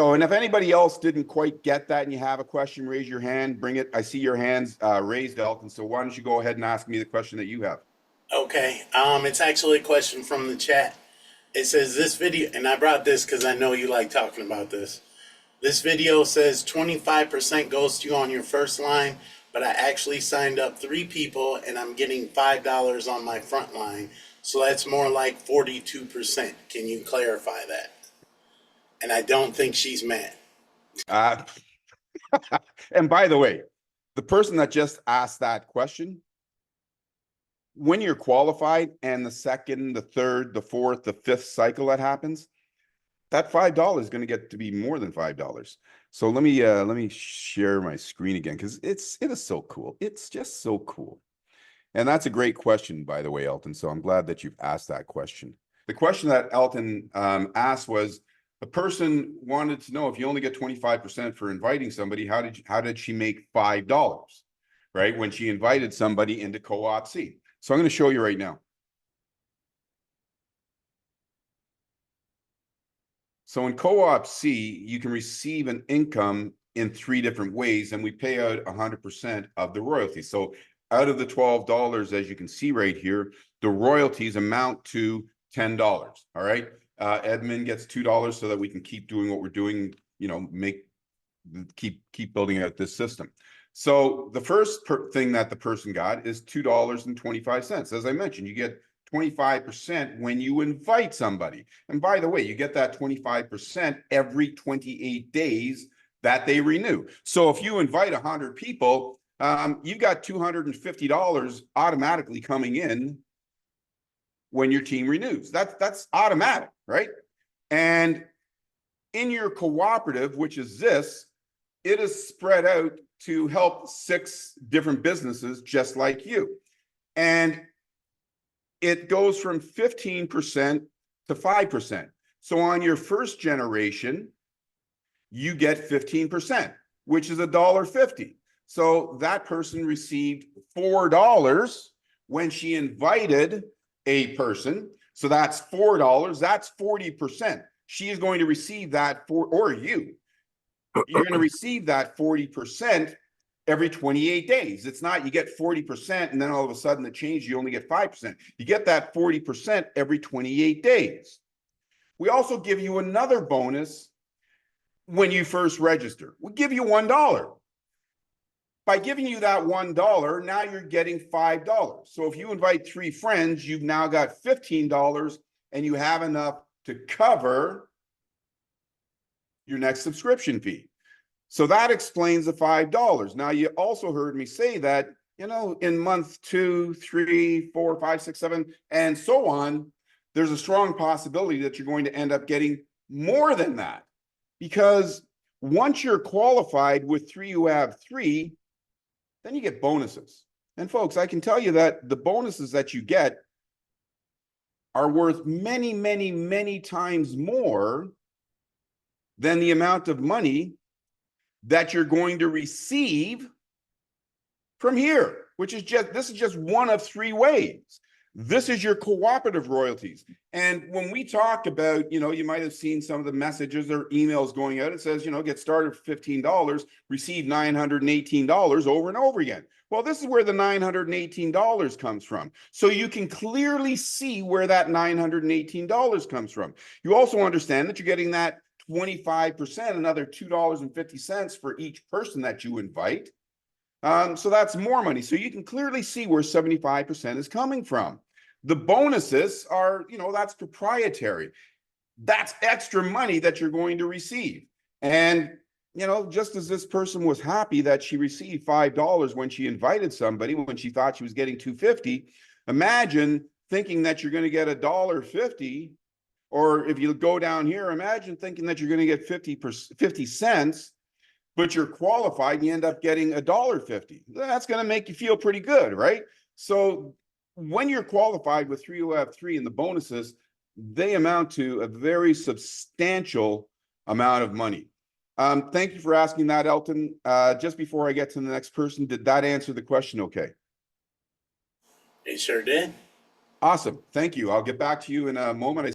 So, and if anybody else didn't quite get that and you have a question, raise your hand, bring it. I see your hands raised, Elton. So why don't you go ahead and ask me the question that you have? Okay. It's actually a question from the chat. It says this video, and I brought this because I know you like talking about this. This video says 25% goes to you on your first line, but I actually signed up 3 people and I'm getting $5 on my front line. So that's more like 42%. Can you clarify that? And I don't think she's mad. And by the way, the person that just asked that question, when you're qualified and the second, the third, the fourth, the fifth cycle that happens, that $5 is going to get to be more than $5. So let me share my screen again, because it is so cool. It's just so cool. And that's a great question, by the way, Elton. So I'm glad that you've asked that question. The question that Elton asked was, the person wanted to know, if you only get 25% for inviting somebody, how did she make $5, right, when she invited somebody into CoopC? So I'm going to show you right now. So in CoopC, you can receive an income in 3 different ways, and we pay out 100% of the royalties. So out of the $12, as you can see right here, the royalties amount to $10. All right. Edmund gets $2 so that we can keep doing what we're doing, you know, keep building out this system. So the first thing that the person got is $2.25. As I mentioned, you get 25% when you invite somebody. And by the way, you get that 25% every 28 days that they renew. So if you invite 100 people, you've got $250 automatically coming in when your team renews. That's automatic, right? And in your cooperative, which is this, it is spread out to help 6 different businesses just like you. And it goes from 15% to 5%. So on your first generation, you get 15%, which is $1.50. So that person received $4 when she invited a person. So that's $4. That's 40%. She is going to receive that or you're going to receive that 40% every 28 days. It's not you get 40% and then all of a sudden it changes, you only get 5%. You get that 40% every 28 days. We also give you another bonus when you first register. We give you $1. By giving you that $1, now you're getting $5. So if you invite 3 friends, you've now got $15 and you have enough to cover your next subscription fee. So that explains the $5. Now, you also heard me say that, you know, in month 2, 3, 4, 5, 6, 7, and so on, there's a strong possibility that you're going to end up getting more than that. Because once you're qualified with 3 who have 3, then you get bonuses. And folks, I can tell you that the bonuses that you get are worth many, many, many times more than the amount of money that you're going to receive from here, which is this is just one of 3 ways. This is your cooperative royalties. And when we talk about, you know, you might have seen some of the messages or emails going out. It says, you know, get started for $15, receive $918 over and over again. Well, this is where the $918 comes from. So you can clearly see where that $918 comes from. You also understand that you're getting that 25%, another $2.50 for each person that you invite. So that's more money. So you can clearly see where 75% is coming from. The bonuses are, you know, that's proprietary. That's extra money that you're going to receive. And, you know, just as this person was happy that she received $5 when she invited somebody, when she thought she was getting $2.50, imagine thinking that you're going to get $1.50. Or if you go down here, imagine thinking that you're going to get 50 cents, but you're qualified and you end up getting $1.50. That's going to make you feel pretty good, right? So when you're qualified with 3 who have 3 and the bonuses, they amount to a very substantial amount of money. Thank you for asking that, Elton. Just before I get to the next person, did that answer the question okay? It sure did. Awesome. Thank you. I'll get back to you in a moment.